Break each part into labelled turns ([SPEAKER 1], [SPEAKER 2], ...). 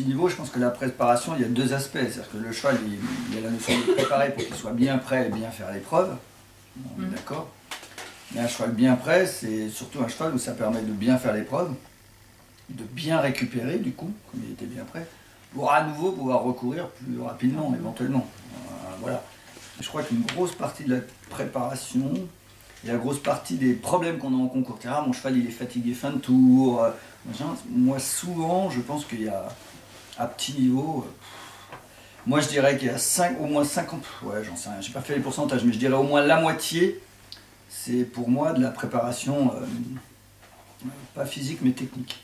[SPEAKER 1] petit niveau, je pense que la préparation, il y a deux aspects. C'est-à-dire que le cheval, il y a la notion de préparer pour qu'il soit bien prêt et bien faire l'épreuve. On est d'accord. Mais un cheval bien prêt, c'est surtout un cheval où ça permet de bien faire l'épreuve, de bien récupérer du coup, comme il était bien prêt, pour à nouveau pouvoir recourir plus rapidement, éventuellement. Voilà. Je crois qu'une grosse partie de la préparation, et la grosse partie des problèmes qu'on a en concours, ah, mon cheval il est fatigué fin de tour, moi souvent je pense qu'il y a à petit niveau, moi je dirais qu'il y a au moins 50, ouais j'en sais rien, j'ai pas fait les pourcentages, mais je dirais au moins la moitié, c'est pour moi de la préparation, pas physique mais technique.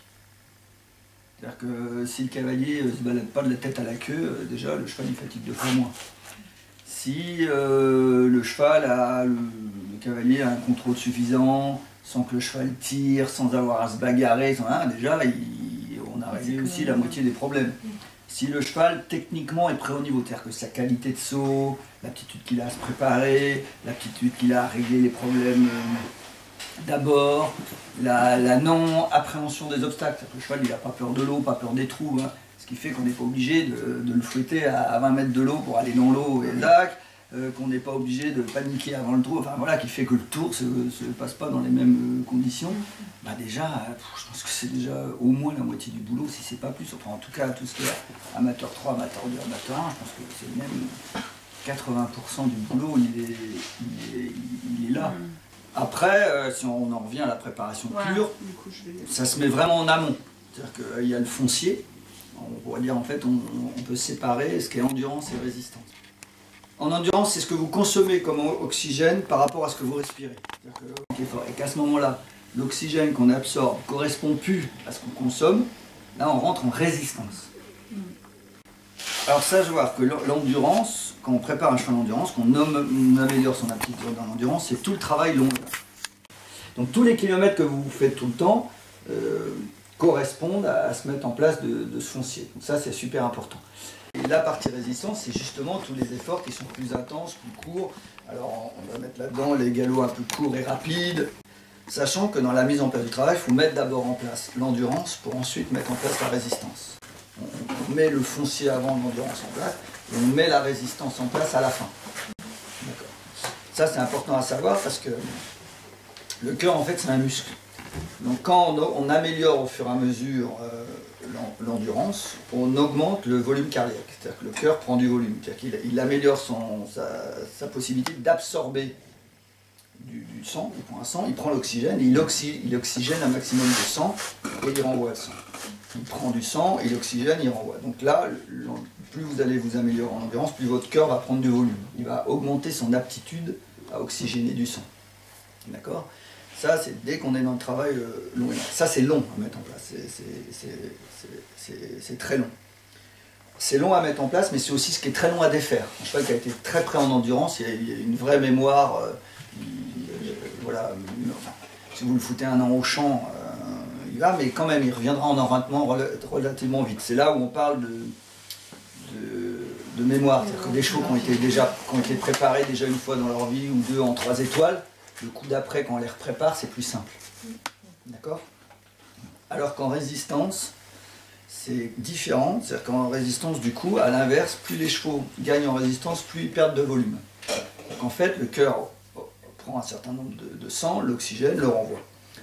[SPEAKER 1] C'est-à-dire que si le cavalier ne se balade pas de la tête à la queue, déjà le cheval il fatigue deux fois moins. Si le cheval le cavalier a un contrôle suffisant, sans que le cheval tire, sans avoir à se bagarrer, déjà on a réglé aussi la moitié des problèmes. Si le cheval techniquement est prêt au niveau, c'est-à-dire que sa qualité de saut, l'aptitude qu'il a à se préparer, l'aptitude qu'il a à régler les problèmes d'abord, la non-appréhension des obstacles, c'est-à-dire que le cheval il n'a pas peur de l'eau, pas peur des trous, ce qui fait qu'on n'est pas obligé de le fouetter à 20 mètres de l'eau pour aller dans l'eau et le lac, qu'on n'est pas obligé de paniquer avant le tour, enfin voilà, qui fait que le tour ne se passe pas dans les mêmes conditions. Bah déjà, je pense que c'est déjà au moins la moitié du boulot, si c'est pas plus. Enfin en tout cas, tout ce qui est amateur 3, amateur 2, amateur 1, je pense que c'est même 80% du boulot, il est là. Après, si on en revient à la préparation pure, ça se met vraiment en amont. C'est-à-dire qu'il y a le foncier. On pourrait dire en fait on peut séparer ce qui est endurance et résistance. En endurance, c'est ce que vous consommez comme oxygène par rapport à ce que vous respirez. Et qu'à ce moment-là, l'oxygène qu'on absorbe ne correspond plus à ce qu'on consomme, là on rentre en résistance. Alors ça, je vois que l'endurance, quand on prépare un cheval d'endurance, qu'on améliore son aptitude dans l'endurance, c'est tout le travail long. Donc tous les kilomètres que vous faites tout le temps, correspondent à se mettre en place de ce foncier. Donc ça c'est super important. Et la partie résistance, c'est justement tous les efforts qui sont plus intenses, plus courts. Alors on va mettre là-dedans les galops un peu courts et rapides, sachant que dans la mise en place du travail, il faut mettre d'abord en place l'endurance pour ensuite mettre en place la résistance. On met le foncier avant l'endurance en place et on met la résistance en place à la fin. D'accord. Ça c'est important à savoir parce que le cœur en fait c'est un muscle. Donc quand on améliore au fur et à mesure l'endurance, on augmente le volume cardiaque. C'est-à-dire que le cœur prend du volume. C'est-à-dire qu'il améliore sa possibilité d'absorber du sang, il prend un sang, il prend l'oxygène, il oxygène un maximum de sang et il renvoie le sang. Il prend du sang et l'oxygène, il renvoie. Donc là, plus vous allez vous améliorer en endurance, plus votre cœur va prendre du volume. Il va augmenter son aptitude à oxygéner du sang. D'accord ? Ça, c'est dès qu'on est dans le travail long. Ça, c'est long à mettre en place. C'est très long. C'est long à mettre en place, mais c'est aussi ce qui est très long à défaire. Un cheval qui a été très prêt en endurance, il y a une vraie mémoire. Voilà. Enfin, si vous le foutez un an au champ, il va, mais quand même, il reviendra en enraintement relativement vite. C'est là où on parle de mémoire. C'est-à-dire que des chevaux qui ont été préparés déjà une fois dans leur vie, ou deux en 3 étoiles, le coup d'après, quand on les prépare, c'est plus simple. D'accord ? Alors qu'en résistance, c'est différent. C'est-à-dire qu'en résistance, du coup, à l'inverse, plus les chevaux gagnent en résistance, plus ils perdent de volume. Donc en fait, le cœur prend un certain nombre de sang, l'oxygène le renvoie.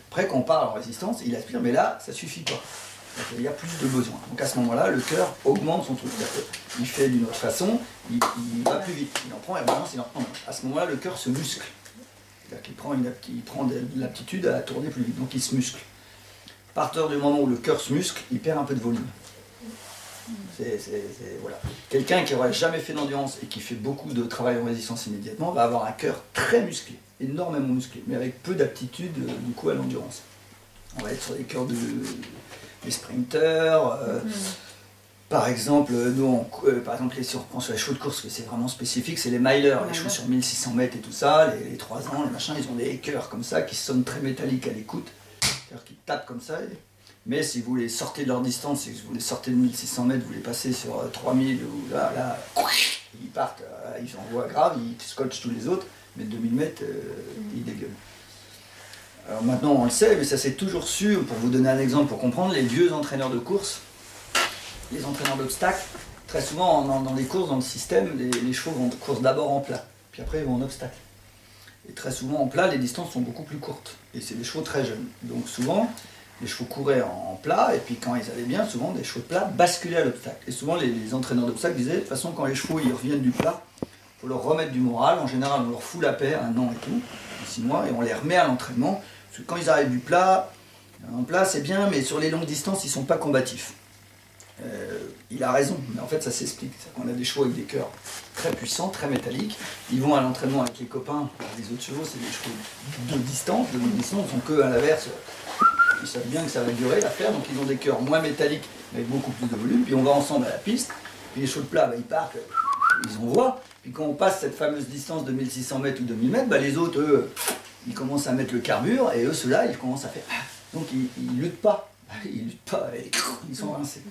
[SPEAKER 1] Après, quand on parle en résistance, il aspire, mais là, ça ne suffit pas. Donc, il y a plus de besoin. Donc à ce moment-là, le cœur augmente son truc. Il fait d'une autre façon, il va plus vite. Il en prend et balance, il en prend. À ce moment-là, le cœur se muscle. C'est-à-dire qu'il prend de l'aptitude à tourner plus vite, donc il se muscle. À partir du moment où le cœur se muscle, il perd un peu de volume. Voilà. Quelqu'un qui n'aurait jamais fait d'endurance et qui fait beaucoup de travail en résistance immédiatement va avoir un cœur très musclé, énormément musclé, mais avec peu d'aptitude du coup à l'endurance. On va être sur les cœurs des sprinters. Par exemple, si on reprend sur les chevaux de course, que c'est vraiment spécifique, c'est les milers, les chevaux sur 1600 mètres et tout ça, les 3 ans, les machins, ils ont des cœurs comme ça qui sonnent très métalliques à l'écoute, c'est-à-dire qu'ils tapent comme ça. Mais si vous les sortez de leur distance, si vous les sortez de 1600 mètres, vous les passez sur 3000, ou là, ils partent, ils envoient grave, ils scotchent tous les autres, mais 2000 mètres, ils dégueulent. Alors maintenant, on le sait, mais ça c'est toujours su, pour vous donner un exemple pour comprendre, les vieux entraîneurs de course, les entraîneurs d'obstacles, très souvent dans les courses, dans le système, les chevaux vont courser d'abord en plat, puis après ils vont en obstacle. Et très souvent en plat, les distances sont beaucoup plus courtes. Et c'est des chevaux très jeunes. Donc souvent, les chevaux couraient en plat, et puis quand ils allaient bien, souvent des chevaux de plat basculaient à l'obstacle. Et souvent les entraîneurs d'obstacle disaient, de toute façon quand les chevaux ils reviennent du plat, il faut leur remettre du moral. En général, on leur fout la paix, 1 an et tout, 6 mois, et on les remet à l'entraînement. Parce que quand ils arrivent du plat, en plat c'est bien, mais sur les longues distances, ils ne sont pas combatifs. Il a raison, mais en fait ça s'explique. On a des chevaux avec des cœurs très puissants, très métalliques. Ils vont à l'entraînement avec les copains. Les autres chevaux, c'est des chevaux de distance, de longue distance, ils sont que à l'inverse. Ils savent bien que ça va durer l'affaire, donc ils ont des cœurs moins métalliques, mais avec beaucoup plus de volume. Puis on va ensemble à la piste. Puis les chevaux de plat, ils partent, ils envoient. Puis quand on passe cette fameuse distance de 1600 mètres ou 2000 mètres, les autres, eux, ils commencent à mettre le carbure, et eux, ceux-là, ils commencent à faire. Donc ils luttent pas. Ils luttent pas, et ils sont rincés.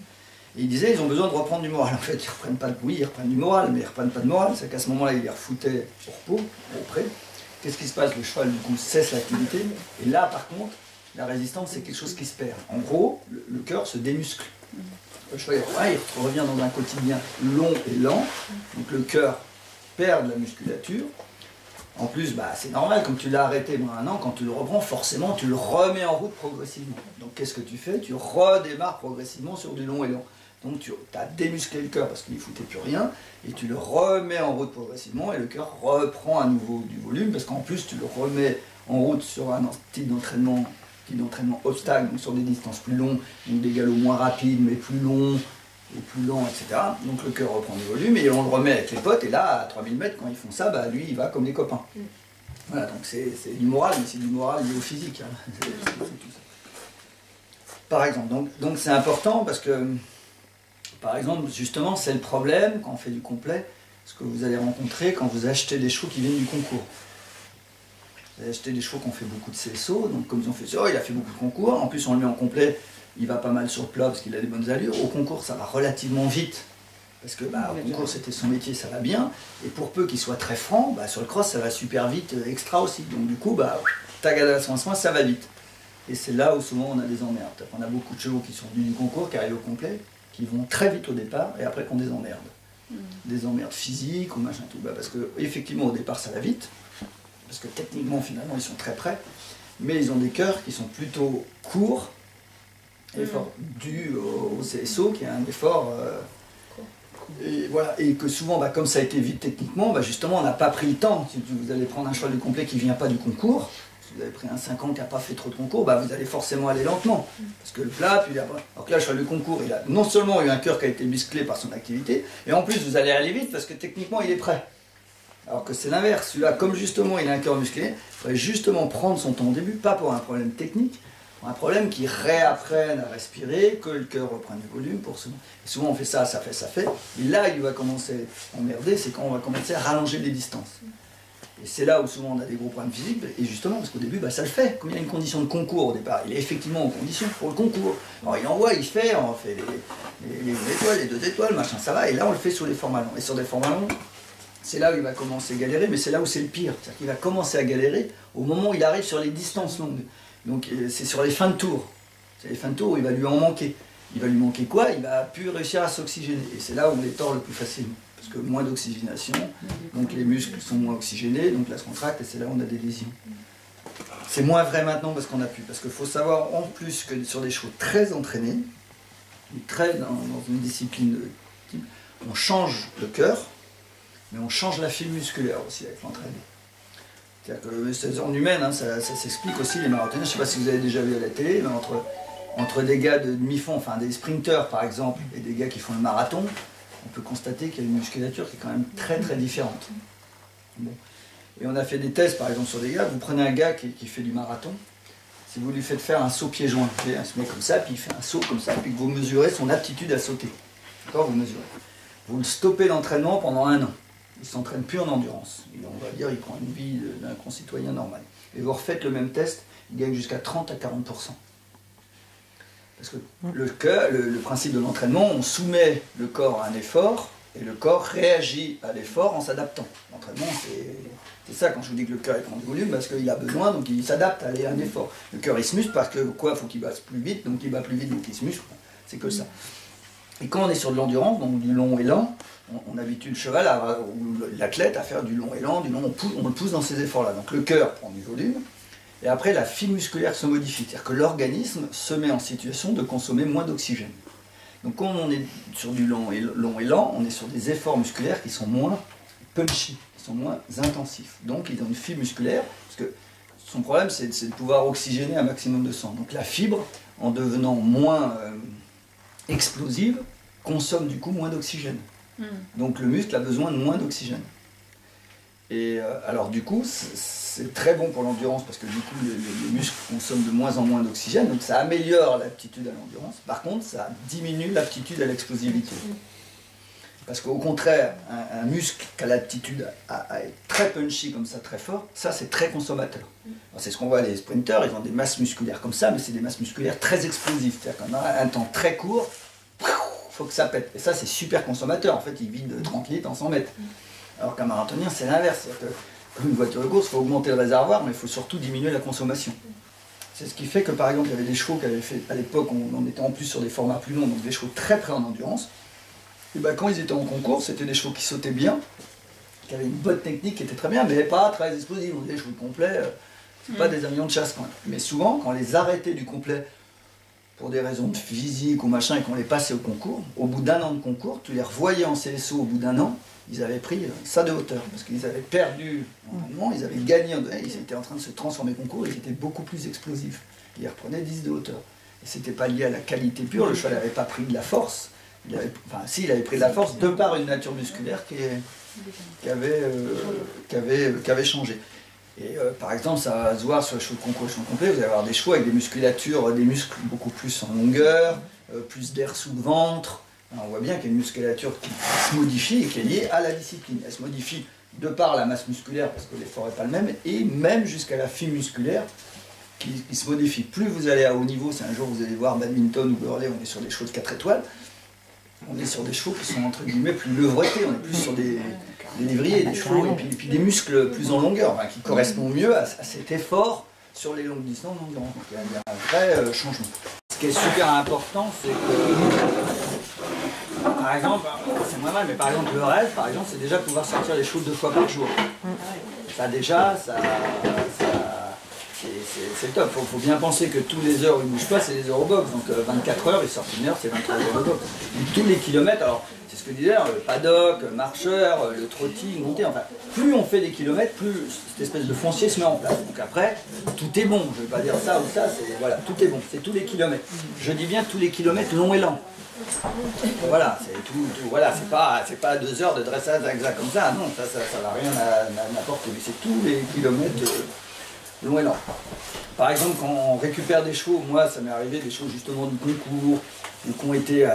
[SPEAKER 1] Et ils disaient, ils ont besoin de reprendre du moral. En fait, ils reprennent pas oui, ils reprennent du moral, mais ils reprennent pas de moral. C'est qu'à ce moment-là, ils les refoutaient au repos, auprès. Qu'est-ce qui se passe? Le cheval, du coup, cesse l'activité. Et là, par contre, la résistance, c'est quelque chose qui se perd. En gros, le cœur se démuscle. Le cheval, il revient dans un quotidien long et lent. Donc le cœur perd de la musculature. En plus, c'est normal, comme tu l'as arrêté pendant 1 an, quand tu le reprends, forcément, tu le remets en route progressivement. Donc qu'est-ce que tu fais? Tu redémarres progressivement sur du long et lent. Donc tu as démusclé le cœur parce qu'il ne foutait plus rien, et tu le remets en route progressivement, et le cœur reprend à nouveau du volume, parce qu'en plus tu le remets en route sur un type d'entraînement obstacle, donc sur des distances plus longues, donc des galops moins rapides, mais plus longs, et plus lents, etc. Donc le cœur reprend du volume, et on le remet avec les potes, et là, à 3000 mètres, quand ils font ça, lui, il va comme les copains. Voilà, donc c'est du moral, mais c'est du moral lié au physique. C'est tout ça. Par exemple, donc c'est important parce que, par exemple, justement, c'est le problème quand on fait du complet, ce que vous allez rencontrer quand vous achetez des chevaux qui viennent du concours. Vous allez acheter des chevaux qui ont fait beaucoup de CSO, donc comme ils ont fait ça, il a fait beaucoup de concours, en plus on le met en complet, il va pas mal sur le plat parce qu'il a des bonnes allures. Au concours, ça va relativement vite, parce que au concours, c'était son métier, ça va bien, et pour peu qu'il soit très franc, sur le cross, ça va super vite, extra aussi. Donc du coup, tag à l'avancement, ça va vite. Et c'est là où souvent on a des emmerdes. On a beaucoup de chevaux qui sont venus du concours, qui arrivent au complet, qui vont très vite au départ, et après qu'on des emmerdes. Des emmerdes physiques ou machin tout. Parce que effectivement au départ ça va vite, parce que techniquement finalement ils sont très près, mais ils ont des cœurs qui sont plutôt courts, effort dû au CSO qui est un effort et voilà, et que souvent comme ça a été vite techniquement, justement on n'a pas pris le temps. Si vous allez prendre un cheval du complet qui ne vient pas du concours, si vous avez pris un 5 ans qui n'a pas fait trop de concours, vous allez forcément aller lentement. Parce que le plat, puis après. Alors que là, le cheval du concours, il a non seulement eu un cœur qui a été musclé par son activité, et en plus vous allez aller vite parce que techniquement il est prêt. Alors que c'est l'inverse, celui-là, comme justement il a un cœur musclé, il faudrait justement prendre son temps au début, pas pour un problème technique, pour un problème qui réapprenne à respirer, que le cœur reprenne du volume. Et souvent on fait ça, ça fait. Et là, il va commencer à emmerder, c'est quand on va commencer à rallonger les distances. Et c'est là où souvent on a des gros problèmes physiques, et justement parce qu'au début ça le fait, comme il y a une condition de concours au départ, il est effectivement en condition pour le concours. Alors il envoie, on fait les étoiles, les 2 étoiles, machin, ça va, et là on le fait sur les formats longs. Et sur des formats longs, c'est là où il va commencer à galérer, mais c'est là où c'est le pire, c'est-à-dire qu'il va commencer à galérer au moment où il arrive sur les distances longues. Donc c'est sur les fins de tour, c'est les fins de tour où il va lui en manquer. Il va lui manquer quoi? Il va plus réussir à s'oxygéner, et c'est là où on les tord le plus facilement. Parce que moins d'oxygénation, donc les muscles sont moins oxygénés, donc là se contracte et c'est là où on a des lésions. C'est moins vrai maintenant parce qu'on a pu. Parce qu'il faut savoir en plus que sur des chevaux très entraînés, très dans une discipline type, on change le cœur, mais on change la fibre musculaire aussi avec l'entraînement. C'est-à-dire que en humaine, ça s'explique aussi les marathoniens. Je ne sais pas si vous avez déjà vu à la télé, mais entre des gars de demi-fond, enfin des sprinteurs par exemple, et des gars qui font le marathon, on peut constater qu'il y a une musculature qui est quand même très très différente. Bon. Et on a fait des tests par exemple sur des gars, vous prenez un gars qui fait du marathon, si vous lui faites faire un saut pieds joints, il se met comme ça, puis il fait un saut comme ça, puis que vous mesurez son aptitude à sauter. D'accord, vous mesurez. Vous le stoppez l'entraînement pendant 1 an. Il ne s'entraîne plus en endurance. On va dire il prend une vie d'un concitoyen normal. Et vous refaites le même test, il gagne jusqu'à 30 à 40%. Parce que le principe de l'entraînement, on soumet le corps à un effort, et le corps réagit à l'effort en s'adaptant. L'entraînement, c'est ça quand je vous dis que le cœur il prend du volume, parce qu'il a besoin, donc il s'adapte à aller à un effort. Le cœur il se muscle parce que quoi, faut qu'il batte plus vite, donc il bat plus vite, donc il se muscle. C'est que ça. Et quand on est sur de l'endurance, donc du long et lent, on habitue le cheval, ou l'athlète à faire du long et lent, on le pousse dans ces efforts-là. Donc le cœur prend du volume, et après la fibre musculaire se modifie, c'est-à-dire que l'organisme se met en situation de consommer moins d'oxygène. Donc quand on est sur du long et lent, on est sur des efforts musculaires qui sont moins punchy, qui sont moins intensifs. Donc ils ont une fibre musculaire, parce que son problème c'est de pouvoir oxygéner un maximum de sang. Donc la fibre, en devenant moins explosive, consomme du coup moins d'oxygène. Donc le muscle a besoin de moins d'oxygène. Et alors du coup, c'est très bon pour l'endurance parce que du coup, les muscles consomment de moins en moins d'oxygène, donc ça améliore l'aptitude à l'endurance. Par contre, ça diminue l'aptitude à l'explosivité. Parce qu'au contraire, un muscle qui a l'aptitude à être très punchy comme ça, très fort, ça c'est très consommateur. C'est ce qu'on voit les sprinteurs, ils ont des masses musculaires comme ça, mais c'est des masses musculaires très explosives. C'est-à-dire qu'en un temps très court, faut que ça pète. Et ça c'est super consommateur, en fait il vide 30 litres en 100 mètres. Alors qu'un marathonien c'est l'inverse. Comme une voiture de course, il faut augmenter le réservoir, mais il faut surtout diminuer la consommation. C'est ce qui fait que par exemple, il y avait des chevaux qui avaient fait, à l'époque, on était en plus sur des formats plus longs, donc des chevaux très près en endurance. Et ben, quand ils étaient en concours, c'était des chevaux qui sautaient bien, qui avaient une bonne technique, qui était très bien, mais pas très explosifs. On disait, les chevaux complets, c'est pas des avions de chasse quand même. Mais souvent, quand on les arrêtait du complet, pour des raisons de physique ou machin, et qu'on les passait au concours, au bout d'un an de concours, tu les revoyais en CSO au bout d'un an, ils avaient pris ça de hauteur, parce qu'ils avaient perdu en ils avaient gagné, ils étaient en train de se transformer concours, ils étaient beaucoup plus explosifs. Ils reprenaient 10 de hauteur. Et c'était pas lié à la qualité pure, le cheval n'avait pas pris de la force, il avait pris de la force de par une nature musculaire qui avait changé. Et par exemple, ça va se voir sur les chevaux de concours complet, vous allez avoir des chevaux avec des musculatures, des muscles beaucoup plus en longueur, plus d'air sous le ventre. Alors, on voit bien qu'il y a une musculature qui se modifie et qui est liée à la discipline. Elle se modifie de par la masse musculaire, parce que l'effort n'est pas le même, et même jusqu'à la fibre musculaire qui se modifie. Plus vous allez à haut niveau, c'est un jour vous allez voir badminton ou Burley, on est sur des chevaux de 4 étoiles, on est sur des chevaux qui sont entre guillemets plus levretés, on est plus sur des lévriers, des chevaux, et puis des muscles plus en longueur, qui correspondent mieux à cet effort sur les longues distances. Donc il y a un vrai changement. Ce qui est super important, c'est que, par exemple, c'est moins mal, mais par exemple le rêve, par exemple, c'est déjà pouvoir sortir les chevaux 2 fois par jour. Ça déjà, c'est top. Il faut bien penser que tous les heures où ils ne bougent pas, c'est des heures au box. Donc 24 heures, ils sortent 1 heure, c'est 23 heures au box. Et tous les kilomètres, alors c'est ce que disait le paddock, le marcheur, le trotting, monter, enfin, plus on fait des kilomètres, plus cette espèce de foncier se met en place. Donc après, tout est bon. Je ne vais pas dire ça ou ça, voilà, tout est bon. C'est tous les kilomètres. Je dis bien tous les kilomètres longs et lents. Voilà, c'est tout, voilà, c'est pas 2 heures de dressage exact comme ça, non, ça n'a rien à n'apporter, mais c'est tous les kilomètres longs et lents. Par exemple, quand on récupère des chevaux, moi ça m'est arrivé des chevaux justement du concours, ou qui ont été,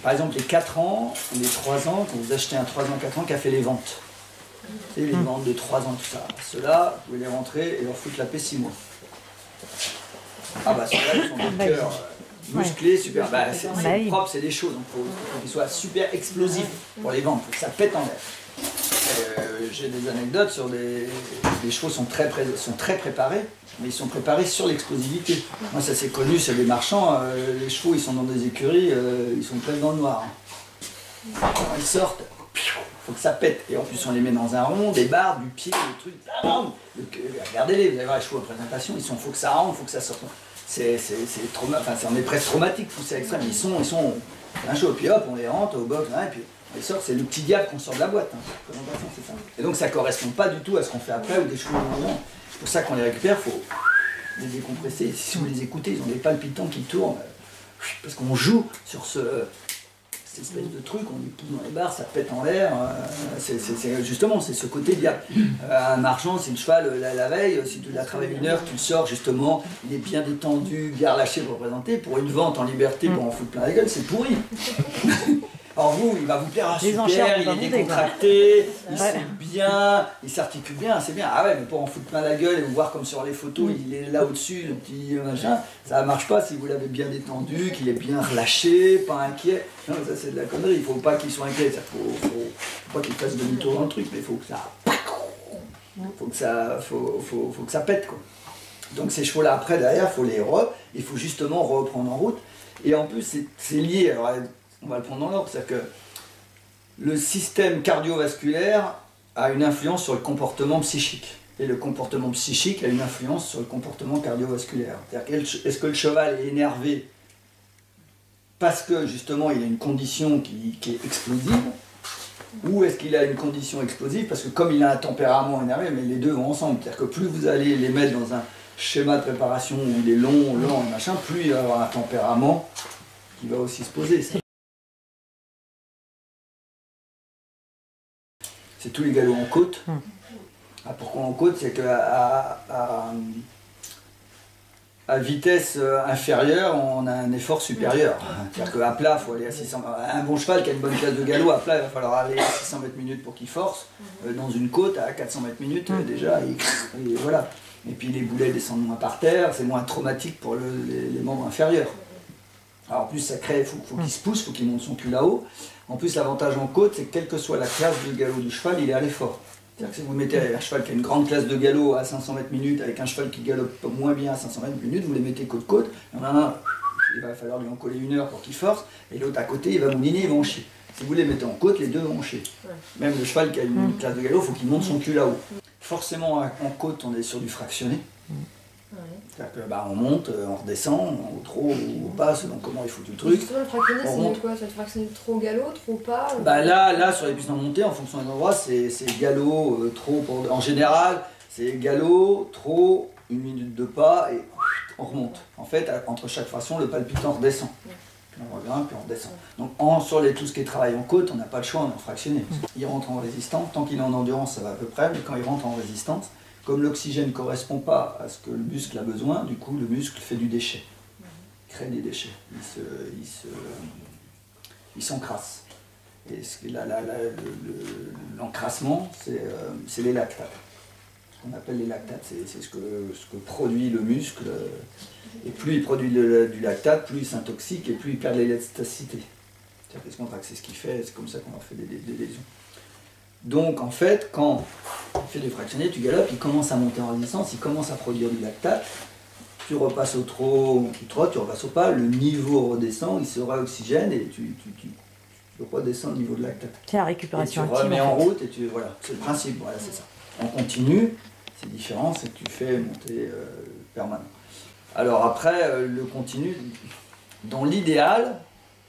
[SPEAKER 1] par exemple les 4 ans, les 3 ans, quand vous achetez un 3 ans, 4 ans qui a fait les ventes, et les ventes de 3 ans, tout ça, ceux-là, vous pouvez les rentrer et leur foutre la paix 6 mois. Ah bah ceux-là, ils sont de cœur. Musclé, super. C'est propre, c'est des choses. Il faut qu'ils soient super explosifs pour les vendre, faut que ça pète en l'air. J'ai des anecdotes sur des chevaux sont très préparés, mais ils sont préparés sur l'explosivité. Moi, ça c'est connu, c'est des marchands. Les chevaux, ils sont dans des écuries, ils sont pleins dans le noir. Quand ils sortent, il faut que ça pète. Et en plus, on les met dans un rond, des barres, du pied, des trucs. Regardez-les, vous allez voir les chevaux en présentation, il faut que ça rentre, il faut que ça sorte. On est presque traumatique, poussé à l'extrême, ils sont un chaud, puis hop, on les rentre au box, et puis on les sort, c'est le petit diable qu'on sort de la boîte, c'est ça. Et donc ça ne correspond pas du tout à ce qu'on fait après, ou des chevaux au moment. C'est pour ça qu'on les récupère, il faut les décompresser. Si vous les écoutez, ils ont des palpitants qui tournent, parce qu'on joue sur cette espèce de truc, on les pousse dans les barres, ça pète en l'air, justement, c'est ce côté diable. Un marchand, c'est le cheval la veille, si tu l'as travaillé 1 heure, tu le sors justement, il est bien détendu, bien relâché pour présenter, pour une vente en liberté, pour en foutre plein la gueule, c'est pourri. Alors vous, il va vous plaire, super, il est décontracté, il sait bien, il s'articule bien, c'est bien. Ah ouais, mais pour en foutre plein la gueule et vous voir comme sur les photos, il est là au-dessus, le petit machin, ça ne marche pas si vous l'avez bien détendu, qu'il est bien relâché, pas inquiet. Non, ça c'est de la connerie, il ne faut pas qu'il soit inquiet, il faut pas qu'il fasse demi-tour dans le truc, mais il faut que ça pète, quoi. Donc ces chevaux-là, après, derrière, il faut justement reprendre en route. Et en plus, c'est lié. Alors, On va le prendre dans l'ordre, c'est-à-dire que le système cardiovasculaire a une influence sur le comportement psychique. Et le comportement psychique a une influence sur le comportement cardiovasculaire. C'est-à-dire, est-ce que le cheval est énervé parce que justement il a une condition qui est explosive, ou est-ce qu'il a une condition explosive parce que comme il a un tempérament énervé, mais les deux vont ensemble. C'est-à-dire que plus vous allez les mettre dans un schéma de préparation où il est long, lent et machin, plus il va avoir un tempérament qui va aussi se poser. C'est tous les galops en côte. Ah, pourquoi en côte? C'est qu'à à vitesse inférieure, on a un effort supérieur. C'est-à-dire qu'à plat, il faut aller à 600. Un bon cheval qui a une bonne classe de galop, à plat, il va falloir aller à 600 mètres minutes pour qu'il force. Dans une côte, à 400 mètres minutes, déjà, et voilà. Et puis les boulets descendent moins par terre, c'est moins traumatique pour les membres inférieurs. Alors en plus, ça crée, il faut qu'il se pousse, il faut qu'il monte son cul là-haut. En plus, l'avantage en côte, c'est que quelle que soit la classe de galop du cheval, il est à l'effort. C'est-à-dire que si vous mettez un cheval qui a une grande classe de galop à 500 mètres minutes avec un cheval qui galope moins bien à 500 mètres minutes, vous les mettez côte-côte, il y en a un, il va falloir lui en coller 1 heure pour qu'il force, et l'autre à côté, il va mouliner, il va en chier. Si vous les mettez en côte, les deux vont en chier. Même le cheval qui a une classe de galop, il faut qu'il monte son cul là-haut. Forcément, en côte, on est sur du fractionné. C'est-à-dire que on monte, on redescend, au trot, au pas, selon comment il faut tout le truc.
[SPEAKER 2] Justement, le fractionné, c'est mieux quoi? Ça te fractionne trop galop, trop pas
[SPEAKER 1] Là, sur les pistes en montée, en fonction des endroits, c'est galop, trot. En général, c'est galop, trot, 1 minute de pas, et on remonte. En fait, entre chaque fraction, le palpitant redescend. Puis on revient, puis on redescend. Donc, sur tout ce qui est travail en côte, on n'a pas le choix, on est en fractionné. Il rentre en résistance, tant qu'il est en endurance, ça va à peu près, mais quand il rentre en résistance, comme l'oxygène ne correspond pas à ce que le muscle a besoin, du coup le muscle fait du déchet, il crée des déchets, il s'encrasse. Et l'encrassement, c'est les lactates. Ce qu'on appelle les lactates, c'est ce que produit le muscle. Et plus il produit du lactate, plus il s'intoxique et plus il perd l'élasticité. C'est ce qu'il fait, c'est comme ça qu'on leur fait des lésions. Donc en fait, quand tu fais du fractionné, tu galopes, il commence à monter en résistance, il commence à produire du lactate, tu repasses au trot, tu repasses au pas, le niveau redescend, il se réoxygène et tu redescends le niveau de lactate.
[SPEAKER 3] C'est la récupération
[SPEAKER 1] active. Tu remets en route et voilà, c'est le principe, voilà, c'est ça. En continu, c'est différent, c'est que tu fais monter permanent. Alors après, le continu, dans l'idéal,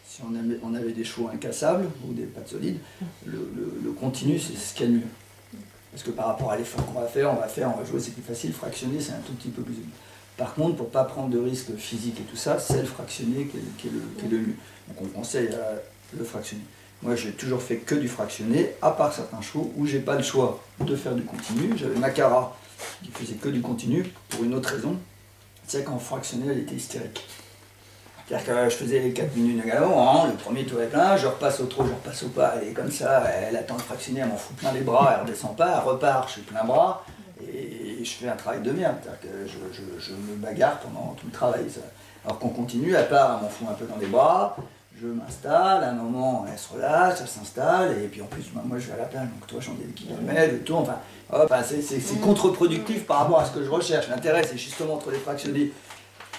[SPEAKER 1] si on avait des chevaux incassables ou des pattes solides, le continu c'est ce qu'il y a de mieux. Parce que par rapport à l'effort qu'on va faire, on va jouer, c'est plus facile, fractionner c'est un tout petit peu plus élevé. Par contre, pour ne pas prendre de risques physiques et tout ça, c'est le fractionné qui est le mieux. Donc on conseille le fractionné. Moi j'ai toujours fait que du fractionné, à part certains chevaux où j'ai pas le choix de faire du continu. J'avais Macara qui faisait que du continu pour une autre raison, c'est qu'en fractionné elle était hystérique. C'est-à-dire que je faisais les 4 minutes de galop, le premier tour est plein, je repasse au trot, je repasse au pas, elle est comme ça, elle attend le fractionné, elle m'en fout plein les bras, elle redescend pas, elle repart, je suis plein bras, et je fais un travail de merde, c'est-à-dire que je me bagarre pendant tout le travail. Ça. Alors qu'on continue, elle part, elle m'en fout un peu dans les bras, je m'installe, à un moment elle se relâche, elle s'installe, et puis en plus moi je vais à la plage, donc toi j'en ai des kilomètres, le tour, enfin, c'est contre-productif par rapport à ce que je recherche. L'intérêt c'est justement entre les fractionnés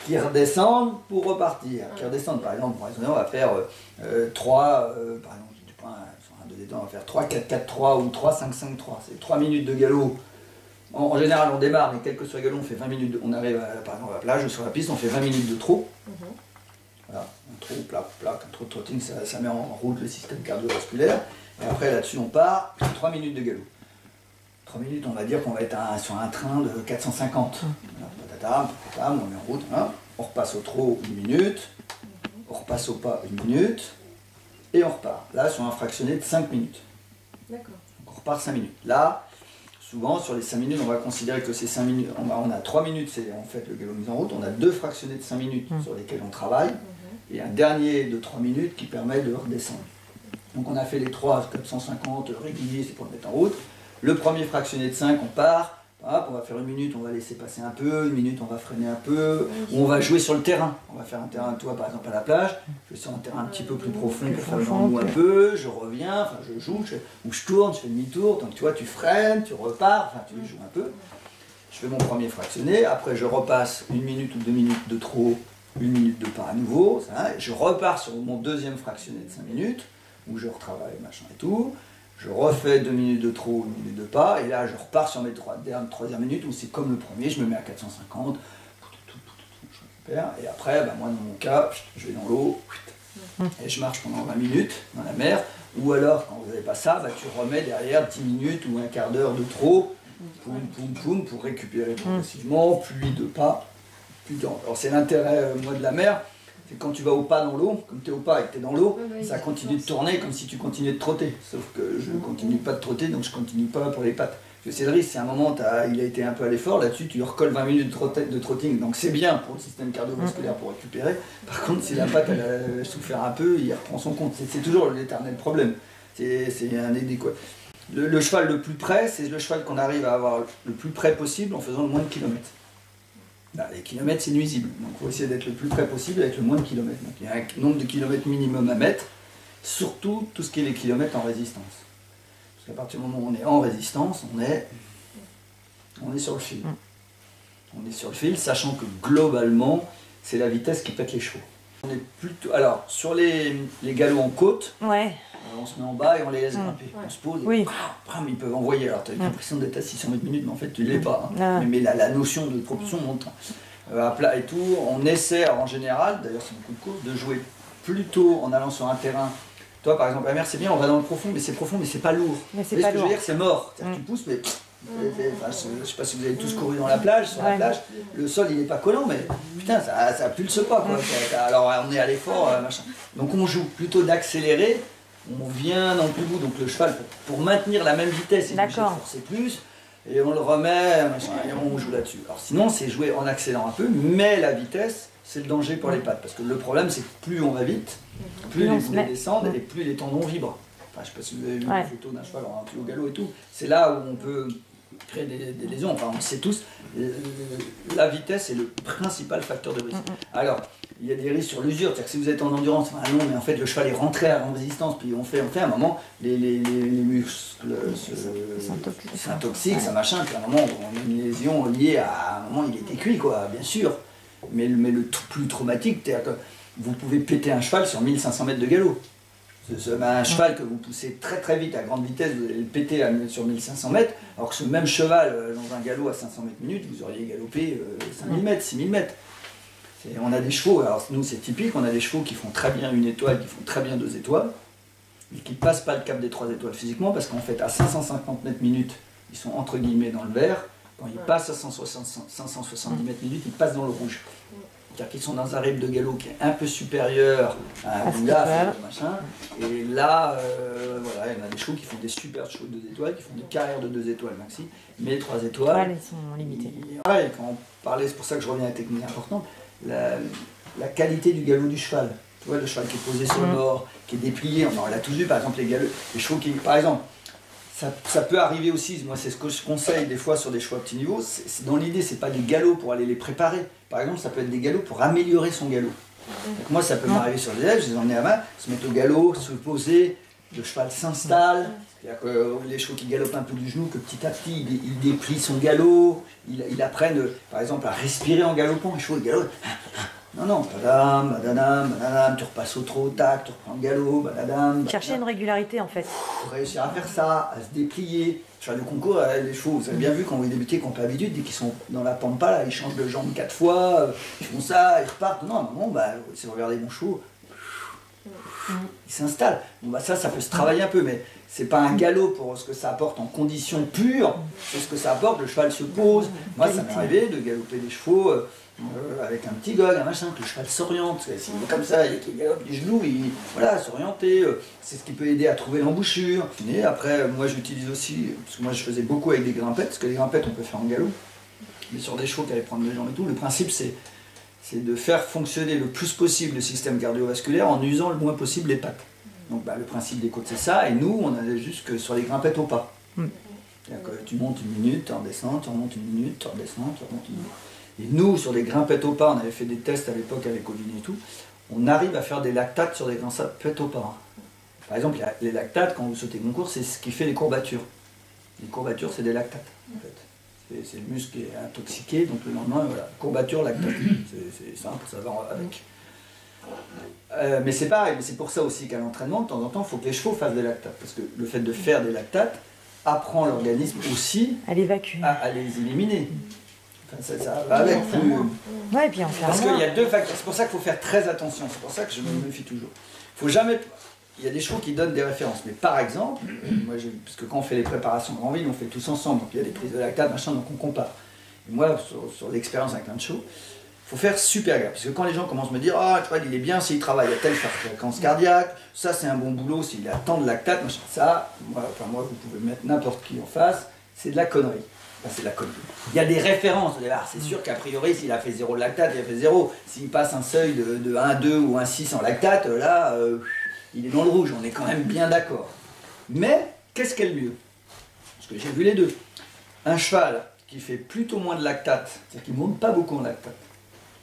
[SPEAKER 1] qui redescendent pour repartir. Qui redescendent, par exemple, pour raisonner, on va faire 3, par exemple, du point sur un 2 on va faire 3, 4, 4, 3 ou 3, 5, 5, 3. C'est 3 minutes de galop. En général, on démarre, mais quel que soit le galop, on fait 20 minutes. On arrive, par exemple, à la plage, sur la piste, on fait 20 minutes de trot. Voilà, un trot, plaque, un trot de trotting, ça met en route le système cardiovasculaire. Et après, là-dessus, on part, 3 minutes de galop. 3 minutes, on va dire qu'on va être sur un train de 450. Voilà, on met en route, hein, on repasse au trot 1 minute, on repasse au pas 1 minute, et on repart. Là, sur un fractionné de 5 minutes. D'accord. Donc on repart 5 minutes. Là, souvent, sur les 5 minutes, on va considérer que ces 5 minutes, on a 3 minutes, c'est en fait le galop mis en route, on a 2 fractionnés de 5 minutes sur lesquels on travaille, et un dernier de 3 minutes qui permet de redescendre. Donc on a fait les 3 450 réguliers, c'est pour le mettre en route. Le premier fractionné de 5, on part, hop, on va faire 1 minute, on va laisser passer un peu, 1 minute, on va freiner un peu, ou on va jouer sur le terrain. On va faire un terrain, toi par exemple à la plage, je vais sur un terrain un petit peu plus profond pour faire le bambou un peu, je reviens, enfin je joue, ou je tourne, je fais demi-tour, donc tu vois, tu freines, tu repars, enfin tu joues un peu. Je fais mon premier fractionné, après je repasse 1 minute ou 2 minutes de trot 1 minute de pas à nouveau, ça, je repars sur mon deuxième fractionné de 5 minutes, où je retravaille, machin et tout, je refais 2 minutes de trop, 1 minute de pas, et là je repars sur mes 3 dernières minutes, où c'est comme le premier, je me mets à 450, je récupère, et après, moi dans mon cas, je vais dans l'eau, et je marche pendant 20 minutes dans la mer, ou alors quand vous n'avez pas ça, tu remets derrière 10 minutes ou un quart d'heure de trop, poum, poum, poum, pour récupérer progressivement, pluie de pas. Alors c'est l'intérêt de la mer, c'est quand tu vas au pas dans l'eau, comme tu es au pas et que tu es dans l'eau, ça continue de tourner comme si tu continuais de trotter. Sauf que je ne continue pas de trotter, donc je ne continue pas pour les pattes. Parce que c'est le risque, si à un moment il a été un peu à l'effort, là-dessus tu recolles 20 minutes de trotting, donc c'est bien pour le système cardiovasculaire pour récupérer. Par contre, si la patte elle a souffert un peu, il reprend son compte. C'est toujours l'éternel problème. C'est un adéquat. Le cheval le plus près, c'est le cheval qu'on arrive à avoir le plus près possible en faisant le moins de kilomètres. Les kilomètres, c'est nuisible. Donc il faut essayer d'être le plus près possible avec le moins de kilomètres. Donc il y a un nombre de kilomètres minimum à mettre, surtout tout ce qui est les kilomètres en résistance. Parce qu'à partir du moment où on est en résistance, on est sur le fil. On est sur le fil, sachant que globalement, c'est la vitesse qui pète les chevaux. On est plutôt, alors, sur les galops en côte, on se met en bas et on les laisse grimper. On se pose, et ils peuvent envoyer. Alors, tu as l'impression d'être à 600 mètres minutes, mais en fait, tu ne l'es pas. Mais la notion de propulsion monte. À plat et tout, on essaie en général, d'ailleurs c'est beaucoup de courses, de jouer plutôt en allant sur un terrain. Toi, par exemple, la mer, c'est bien, on va dans le profond, mais c'est pas lourd.
[SPEAKER 3] Mais c'est pas lourd.
[SPEAKER 1] Je veux dire, c'est mort. Tu pousses, mais... je ne sais pas si vous avez tous couru dans la plage, sur la plage, le sol il n'est pas collant, mais putain, ça pulse pas quoi. Alors on est à l'effort, machin. Donc on joue plutôt d'accélérer, on vient dans le plus bout, donc le cheval, pour maintenir la même vitesse, il est obligé de forcer plus, et on le remet, machin, et on joue là-dessus. Alors sinon, c'est jouer en accélérant un peu, mais la vitesse, c'est le danger pour les pattes, parce que le problème, c'est que plus on va vite, plus les boulets descendent, et plus les tendons vibrent. Enfin, je ne sais pas si vous avez vu une photo d'un cheval en un au galop et tout, c'est là où on peut créer des lésions, enfin on le sait tous, la vitesse est le principal facteur de risque. Alors, il y a des risques sur l'usure, c'est-à-dire que si vous êtes en endurance, non mais en fait le cheval est rentré à grande résistance, puis on fait à un moment, les muscles s'intoxiquent, ça machin, puis à un moment on a une lésion liée à un moment il était cuit quoi, bien sûr. Mais le plus traumatique, c'est-à-dire que vous pouvez péter un cheval sur 1500 mètres de galop. Un cheval que vous poussez très très vite à grande vitesse, vous allez le péter sur 1500 mètres, alors que ce même cheval dans un galop à 500 mètres minutes, vous auriez galopé 5000 mètres, 6000 mètres. On a des chevaux, alors nous c'est typique, on a des chevaux qui font très bien 1 étoile, qui font très bien 2 étoiles, mais qui ne passent pas le cap des 3 étoiles physiquement, parce qu'en fait à 550 mètres minutes, ils sont entre guillemets dans le vert, quand ils passent à 570 mètres minutes, ils passent dans le rouge. C'est-à-dire qu'ils sont dans un rythme de galop qui est un peu supérieur à un boulaf, machin. Et là, voilà, il y en a des chevaux qui font des super chevaux de 2 étoiles, qui font des carrières de 2 étoiles maxi, mais 3 étoiles.
[SPEAKER 3] Ils sont limités.
[SPEAKER 1] Et quand on parlait, c'est pour ça que je reviens à la technique importante, la qualité du galop du cheval. Tu vois, le cheval qui est posé sur le bord, qui est déplié, on l'a tous vu, par exemple, les chevaux qui, par exemple, ça peut arriver aussi, moi c'est ce que je conseille des fois sur des chevaux à petit niveau, dans l'idée c'est pas des galops pour aller les préparer, par exemple ça peut être des galops pour améliorer son galop. Donc moi ça peut m'arriver sur des élèves, je les emmène à main, se mettre au galop, se poser, le cheval s'installe, c'est-à-dire que les chevaux qui galopent un peu du genou, que petit à petit ils déplient son galop, ils apprennent par exemple à respirer en galopant, les chevaux ils galopent. Non, badam, badadam, badadam, tu repasses au trot, tac, tu reprends le galop, badadam.
[SPEAKER 3] Chercher une régularité en fait.
[SPEAKER 1] Pour réussir à faire ça, à se déplier. Sur le concours, les chevaux, vous avez bien vu quand vous débutez, qu'on peut habitude, dès qu'ils sont dans la pampa, là, ils changent de jambe 4 fois, ils font ça, ils repartent. Non, à un moment, si vous regardez mon chevaux, il s'installe. Bon, ça peut se travailler un peu, mais c'est pas un galop pour ce que ça apporte en conditions pures, c'est ce que ça apporte, le cheval se pose. Moi, ça m'est arrivé de galoper des chevaux avec un petit gog, un machin, que le cheval s'oriente. S'il est comme ça, il galope du genou, voilà, s'orienter, c'est ce qui peut aider à trouver l'embouchure. Et après, moi j'utilise aussi, parce que moi je faisais beaucoup avec des grimpettes, parce que les grimpettes on peut faire en galop, mais sur des chevaux qui allaient prendre les jambes et tout, le principe c'est de faire fonctionner le plus possible le système cardiovasculaire en usant le moins possible les pattes. Donc le principe des côtes c'est ça, et nous on a juste que sur les grimpettes au pas. C'est-à-dire que tu montes 1 minute, tu redescends, tu remontes 1 minute, tu redescends, tu remontes 1 minute. Et nous, sur des grimpettes au pas, on avait fait des tests à l'époque avec Ovini et tout, on arrive à faire des lactates sur des grimpettes au pas. Par exemple, les lactates, quand vous sautez concours, c'est ce qui fait les courbatures. Les courbatures, c'est des lactates, en fait. C'est le muscle qui est intoxiqué, donc le lendemain, voilà, courbature, lactate. C'est simple, ça va avec. Mais c'est pareil, mais c'est pour ça aussi qu'à l'entraînement, de temps en temps, il faut que les chevaux fassent des lactates. Parce que le fait de faire des lactates apprend l'organisme aussi
[SPEAKER 3] à l'évacuer,
[SPEAKER 1] à les éliminer. Enfin, ça va avec.
[SPEAKER 3] Ouais, et puis en faire
[SPEAKER 1] parce qu'il y a deux facteurs, c'est pour ça qu'il faut faire très attention, c'est pour ça que je me méfie toujours. Faut jamais. Il y a des chevaux qui donnent des références, mais par exemple, moi, parce que quand on fait les préparations grand ville, on fait tous ensemble, donc il y a des prises de lactate, machin, donc on compare. Et moi, sur l'expérience avec un de chevaux, il faut faire super gaffe, parce que quand les gens commencent à me dire, ah, tu vois, il est bien s'il travaille à telle fréquence cardiaque, ça c'est un bon boulot s'il a tant de lactate, machin, ça, moi, vous pouvez mettre n'importe qui en face, c'est de la connerie. Enfin, c'est de la connerie. Il y a des références, c'est sûr qu'a priori, s'il a fait 0 de lactate, il a fait 0. S'il passe un seuil de 1,2 ou 1,6 en lactate, là, il est dans le rouge, on est quand même bien d'accord. Mais, qu'est-ce qui est le mieux? Parce que j'ai vu les deux. Un cheval qui fait plutôt moins de lactate, c'est-à-dire qui ne monte pas beaucoup en lactate,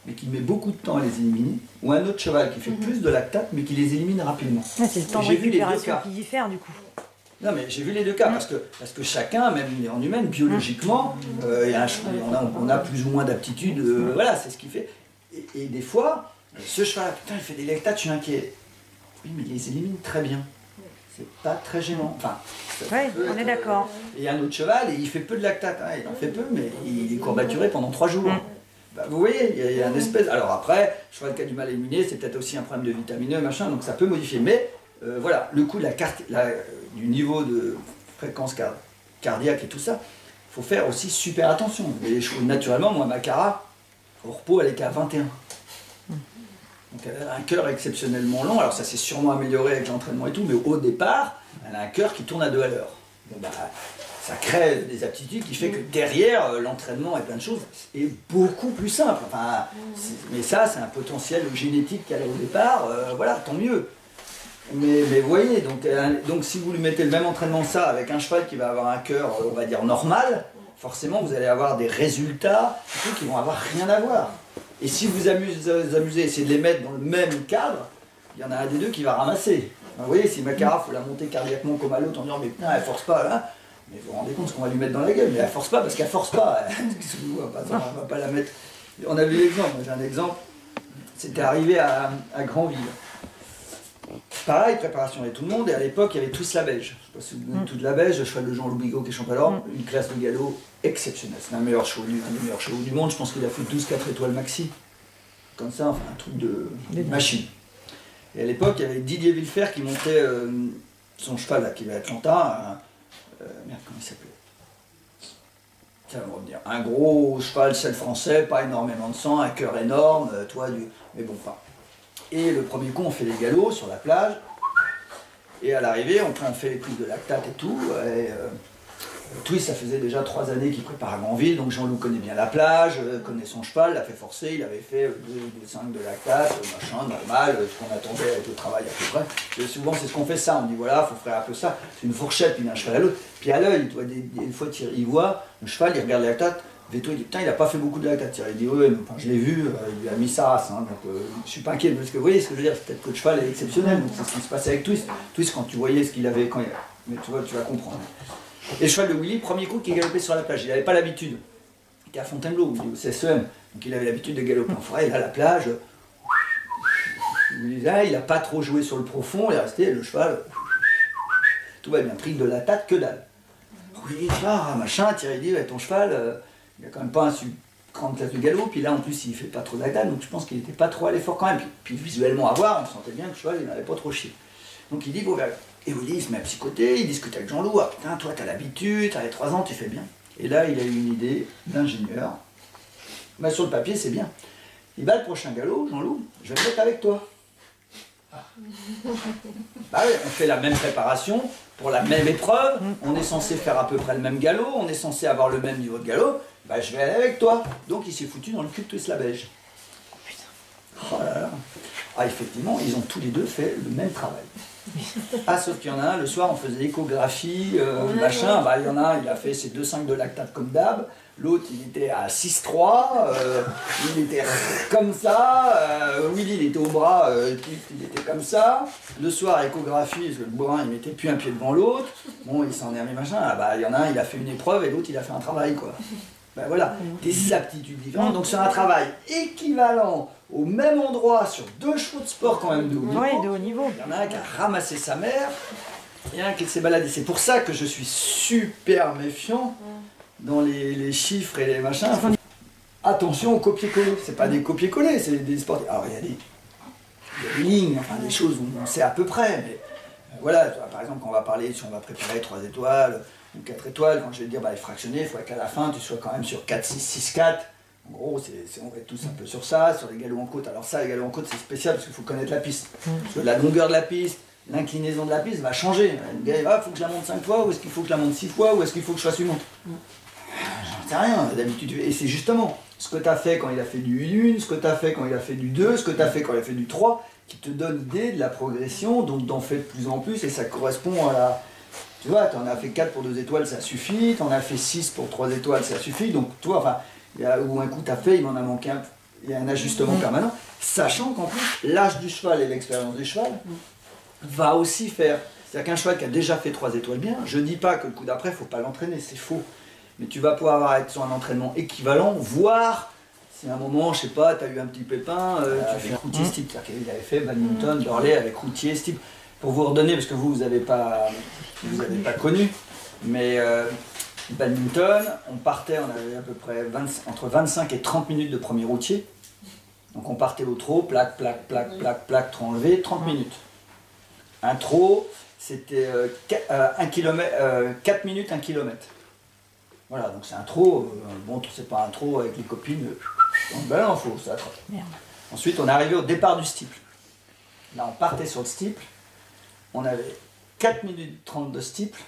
[SPEAKER 1] mais qui met beaucoup de temps à les éliminer, ou un autre cheval qui fait plus de lactate, mais qui les élimine rapidement.
[SPEAKER 3] Ah, c'est le temps de récupération qui diffère du coup.
[SPEAKER 1] Non mais j'ai vu les deux cas, parce que chacun, même en humaine, biologiquement, on a plus ou moins d'aptitude, voilà, c'est ce qu'il fait. Et des fois, ce cheval, putain, il fait des lactates, je suis inquiet. Oui, mais il les élimine très bien. C'est pas très gênant. Enfin,
[SPEAKER 3] oui, on est d'accord.
[SPEAKER 1] Et un autre cheval, il fait peu de lactate, hein, il en fait peu, mais il est courbaturé pendant 3 jours. Bah, vous voyez, il y a une espèce... Alors après, le cheval qui a du mal à éliminer, c'est peut-être aussi un problème de vitamineux, machin, donc ça peut modifier. Mais voilà, le coup de du niveau de fréquence cardiaque et tout ça, il faut faire aussi super attention. Et les chevaux, naturellement, moi, ma Cara, au repos, elle était à 21. Donc elle a un cœur exceptionnellement long, alors ça s'est sûrement amélioré avec l'entraînement et tout, mais au départ, elle a un cœur qui tourne à 2 à l'heure. Bon, bah, ça crée des aptitudes qui fait que derrière, l'entraînement et plein de choses est beaucoup plus simple. Enfin, mais ça, c'est un potentiel génétique qu'elle a au départ, voilà, tant mieux. Mais vous voyez, donc si vous lui mettez le même entraînement ça avec un cheval qui va avoir un cœur, on va dire, normal, forcément vous allez avoir des résultats qui vont avoir rien à voir. Et si vous amusez, essayez de les mettre dans le même cadre, il y en a un des deux qui va ramasser. Vous voyez, si ma Cara, il faut la monter cardiaquement comme à l'autre en disant mais putain, elle force pas là, mais vous vous rendez compte ce qu'on va lui mettre dans la gueule, mais elle force pas parce qu'elle force pas. On va pas la mettre. On a vu l'exemple, j'ai un exemple, c'était arrivé à Grandville. Pareil, préparation avec tout le monde, et à l'époque, il y avait tous la Belge. Je sais pas si vous connaissez toute la Belge, le cheval de Jean Loubigo qui est champion d'Europe, une classe de galop exceptionnelle. C'est un des meilleurs chevaux du monde, je pense qu'il a fait 12-4 étoiles maxi. Comme ça, enfin un truc de machine. Et à l'époque, il y avait Didier Villefer qui montait son cheval là, qui va à Atlanta. Merde, comment il s'appelait? Ça va me revenir. Un gros cheval, celle français, pas énormément de sang, un cœur énorme, mais bon, enfin. Et le premier coup, on fait les galops sur la plage. Et à l'arrivée, on fait les prises de lactate et tout. Et, Twist, ça faisait déjà 3 années qu'il prépare à Grandville, donc Jean-Loup connaît bien la plage, connaît son cheval, l'a fait forcer, il avait fait 2,5 de lactate, machin, normal, ce qu'on attendait avec le travail à peu près. Et souvent, c'est ce qu'on fait ça, on dit voilà, il faut faire un peu ça. C'est une fourchette, puis d'un cheval à l'autre. Puis à l'œil, des fois, il voit le cheval, il regarde la lactate. Veto, il dit putain, il n'a pas fait beaucoup de lactate. Il dit ouais, mais enfin, je l'ai vu, il lui a mis sa race, hein, donc je suis pas inquiet. Parce que vous voyez ce que je veux dire, c'est peut-être que le cheval est exceptionnel, donc c'est ce qui se passait avec Twist. Twist, quand tu voyais ce qu'il avait, mais tu vois, tu vas comprendre. Et le cheval de Willy, premier coup qui galopait sur la plage, il n'avait pas l'habitude. Il était à Fontainebleau, au CSEM, donc il avait l'habitude de galoper en forêt, et là, à la plage, il n'a pas trop joué sur le profond, il est resté, le cheval, tout va bien, pris de la tête, que dalle. Oui, machin, Thierry dit, ton cheval, il n'a quand même pas un grande classe de galop, puis là en plus il fait pas trop de la dalle, donc je pense qu'il n'était pas trop à l'effort quand même. Puis visuellement à voir, on sentait bien que le cheval il n'avait pas trop chier. Donc il dit, bon, et Willy il se met à psychoter, il discute avec Jean-Loup, ah putain, toi t'as l'habitude, t'as les 3 ans, tu fais bien. Et là il a eu une idée d'ingénieur, bah, sur le papier c'est bien. Il va le prochain galop, Jean-Loup, je vais me mettre avec toi. Ah. Bah oui, on fait la même préparation pour la même épreuve, on est censé faire à peu près le même galop, on est censé avoir le même niveau de galop, bah je vais aller avec toi. Donc il s'est foutu dans le cul de Twist la Belge. Oh là là. Ah effectivement, ils ont tous les deux fait le même travail. Ah, sauf qu'il y en a un, le soir on faisait échographie, machin, bah, il y en a un, il a fait ses 2,5 de lactate comme d'hab, l'autre il était à 6,3, il était comme ça, Willy il était au bras, il était comme ça, le soir échographie, parce que le bourrin il mettait plus un pied devant l'autre, bon il s'en est remis machin, ah, bah, il y en a un il a fait une épreuve et l'autre il a fait un travail quoi. Ben voilà, des aptitudes différentes, donc c'est un travail équivalent au même endroit sur 2 chevaux de sport quand même de haut niveau.
[SPEAKER 3] Oui, de haut niveau.
[SPEAKER 1] Il y en a un qui a ramassé sa mère et un qui s'est baladé. C'est pour ça que je suis super méfiant dans les chiffres et les machins. Attention au copier-coller, c'est pas des copier-coller, c'est des sports. Alors il y a des lignes, enfin des choses où on sait à peu près, mais voilà, par exemple quand on va parler, si on va préparer 3 étoiles ou 4 étoiles, quand je vais te dire bah, les fractionnés, il faudrait qu'à la fin tu sois quand même sur 4, 6, 6, 4. En gros, on va être tous un peu sur ça, sur les galops en côte. Alors ça, les galops en côte, c'est spécial parce qu'il faut connaître la piste. Parce que la longueur de la piste, l'inclinaison de la piste va changer. Le gars, il va, il faut que je la monte 5 fois, ou est-ce qu'il faut que je la monte 6 fois, ou est-ce qu'il faut que je fasse une monte. J'en sais rien, d'habitude. Et c'est justement ce que tu as fait quand il a fait du 1, ce que tu as fait quand il a fait du 2, ce que tu as fait quand il a fait du 3, qui te donne l'idée de la progression, donc d'en faire de plus en plus, et ça correspond à la... Tu vois, tu en as fait 4 pour 2 étoiles, ça suffit, tu en as fait 6 pour 3 étoiles, ça suffit, donc toi, enfin... Ou un coup t'as fait, il m'en a manqué un, il y a un ajustement permanent, sachant qu'en plus l'âge du cheval et l'expérience du cheval va aussi faire. C'est-à-dire qu'un cheval qui a déjà fait 3 étoiles bien, je dis pas que le coup d'après il faut pas l'entraîner, c'est faux. Mais tu vas pouvoir être sur un entraînement équivalent, voire si à un moment, je sais pas, tu as eu un petit pépin, tu fais routier ce type. C'est-à-dire qu'il avait fait badminton, Dorley avec routier ce type. Pour vous redonner, parce que vous n'avez pas connu, mais badminton, on partait, on avait à peu près entre 25 et 30 minutes de premier routier. Donc on partait au trot, plaque, plaque, plaque, plaque, plaque, trot enlevé, 30 minutes. Un trot, c'était 4 minutes, 1 kilomètre. Voilà, donc c'est un trot, bon, c'est pas un trot avec les copines, donc ben non, faut ça attrape. Ensuite, on est arrivé au départ du steeple. Là, on partait sur le steeple, on avait 4 minutes 30 de steeple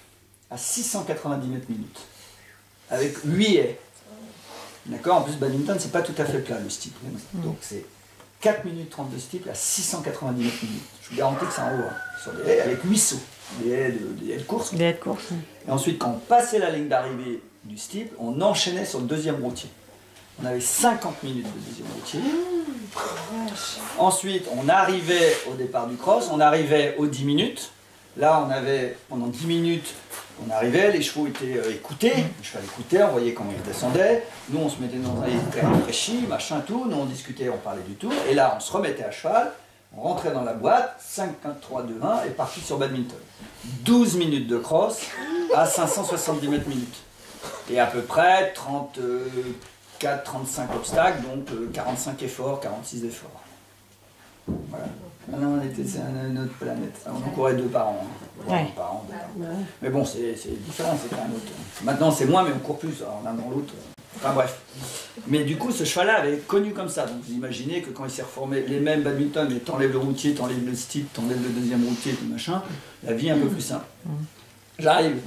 [SPEAKER 1] à 690 mètres minutes. Avec 8 haies. D'accord. En plus, badminton, c'est pas tout à fait plat le steeple. Donc c'est 4 minutes 30 de steeple à 690 mètres minutes. Je vous garantis que c'est en haut, hein, sur des haies avec 8 sauts. Des haies de course.
[SPEAKER 3] Des haies de course.
[SPEAKER 1] Et ensuite, quand on passait la ligne d'arrivée du steeple, on enchaînait sur le deuxième routier. On avait 50 minutes de deuxième routier. Ensuite, on arrivait au départ du cross, on arrivait aux 10 minutes. Là, on avait, pendant 10 minutes, on arrivait, les chevaux étaient écoutés, le cheval écoutait, on voyait comment ils descendaient. Nous, on se mettait dans un état rafraîchi, machin, tout. Nous, on discutait, on parlait du tour. Et là, on se remettait à cheval, on rentrait dans la boîte, 5, 4, 3, 2, 1, et parti sur badminton. 12 minutes de cross à 570 mètres minutes. Et à peu près 34, 35 obstacles, donc 45 efforts, 46 efforts. Voilà. Maintenant, on était sur une autre planète. On en courait 2 par an. Hein.
[SPEAKER 3] Ouais.
[SPEAKER 1] Par an, 2 par an. Mais bon, c'est différent, c'est un autre. Maintenant, c'est moins, mais on court plus l'un dans l'autre. Enfin bref. Mais du coup, ce cheval-là avait connu comme ça. Donc vous imaginez que quand il s'est reformé, les mêmes badminton, mais t'enlèves le routier, t'enlèves le steeple, t'enlèves le deuxième routier, tout machin, la vie est un peu plus simple. J'arrive.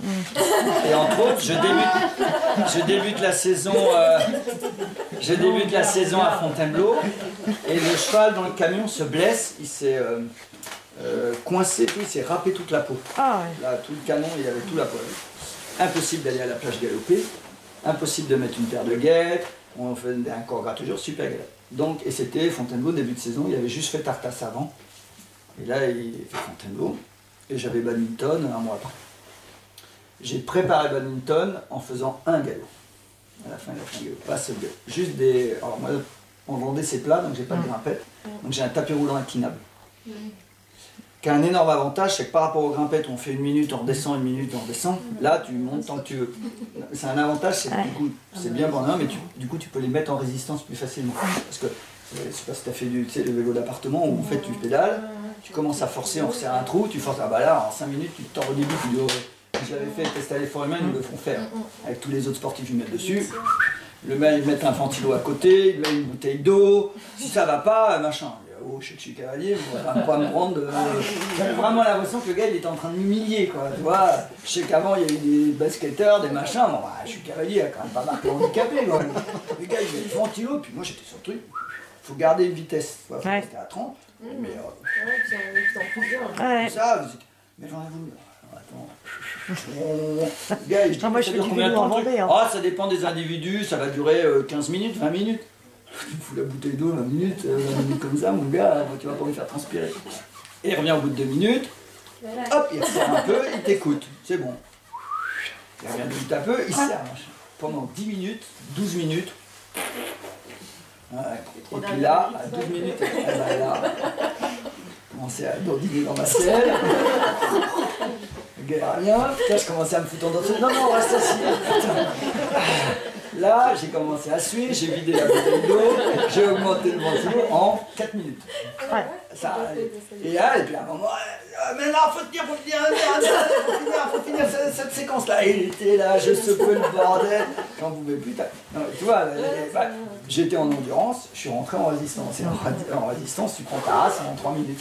[SPEAKER 1] Et entre autres, je débute la saison. Je débute la saison à Fontainebleau et le cheval dans le camion se blesse, il s'est coincé, il s'est râpé toute la peau.
[SPEAKER 3] Ah ouais.
[SPEAKER 1] Là, tout le canon, il avait tout la peau. Impossible d'aller à la plage galoper, impossible de mettre une paire de guêtres, on faisait un corps gras toujours, super galère. Donc, et c'était Fontainebleau, début de saison, il avait juste fait Tartas avant. Et là, il fait Fontainebleau, et j'avais badminton un mois après. J'ai préparé badminton en faisant un galop. À la fin, il a fait un galop, pas seul galop. Juste des... Alors moi, on vendait ces plats, donc j'ai pas de grimpette. Donc j'ai un tapis roulant inclinable. Qui a un énorme avantage, c'est que par rapport aux grimpettes où on fait 1 minute, on redescend, 1 minute, on redescend, là tu montes tant que tu veux. C'est un avantage, c'est du coup, c'est bien pour un mais du coup tu peux les mettre en résistance plus facilement. Parce que, je sais pas si tu as fait le vélo d'appartement où en fait tu pédales, tu commences à forcer, on resserre un trou, tu forces, ah bah là en 5 minutes tu te tords au début, tu dis, oh, je l'avais fait tester à l'effort humain, ils le font faire. Avec tous les autres sportifs, ils mettent dessus. Le mec, ils mettent un ventilo à côté, ils mettent une bouteille d'eau, si ça va pas, machin. Oh, je suis cavalier, vous ne pas me prendre. J'avais vraiment l'impression que le gars il était en train de m'humilier, quoi. Tu vois, je sais qu'avant il y a eu des basketteurs, des machins. Bon, bah, je suis cavalier, il a quand même pas marqué handicapé, quoi. Le gars il met le ventilo, puis moi j'étais sur le truc. Il faut garder une vitesse. Il faut rester à 30. Mais
[SPEAKER 2] Ouais, puis on est en plusieurs.
[SPEAKER 3] Ouais.
[SPEAKER 1] ça, vous dites, mais j'en ai voulu. Attends. Gars,
[SPEAKER 3] Non, moi, je fais du
[SPEAKER 1] combien de
[SPEAKER 3] vélo en
[SPEAKER 1] temps, le truc
[SPEAKER 3] Vendée, hein.
[SPEAKER 1] Ah, ça dépend des individus, ça va durer 15 minutes, 20 minutes. Tu me fous la bouteille d'eau 20 minutes, 20 minutes comme ça, mon gars, tu vas pas me faire transpirer. Et il revient au bout de 2 minutes,
[SPEAKER 2] Voilà.
[SPEAKER 1] hop, il resserre un peu, il t'écoute, c'est bon. Il revient 2 minutes un peu, il serre, machin. Pendant 10 minutes, 12 minutes. Ouais. Et puis là, à 12 minutes, elle va là, commencer à dandiner dans ma selle. Le gars rien, putain, je commençais à me foutre en dessous. Non, non, reste assis. Là, j'ai commencé à suer, j'ai vidé la bouteille d'eau, j'ai augmenté le ventilo en 4 minutes.
[SPEAKER 3] Ouais.
[SPEAKER 1] Ça, et là, et puis à un moment, mais là, faut finir cette séquence-là. Et il était là, je secouais le bordel, j'en pouvais plus. Non, tu vois, j'étais en endurance, je suis rentré en résistance. Et en résistance, tu prends ta race en 3 minutes.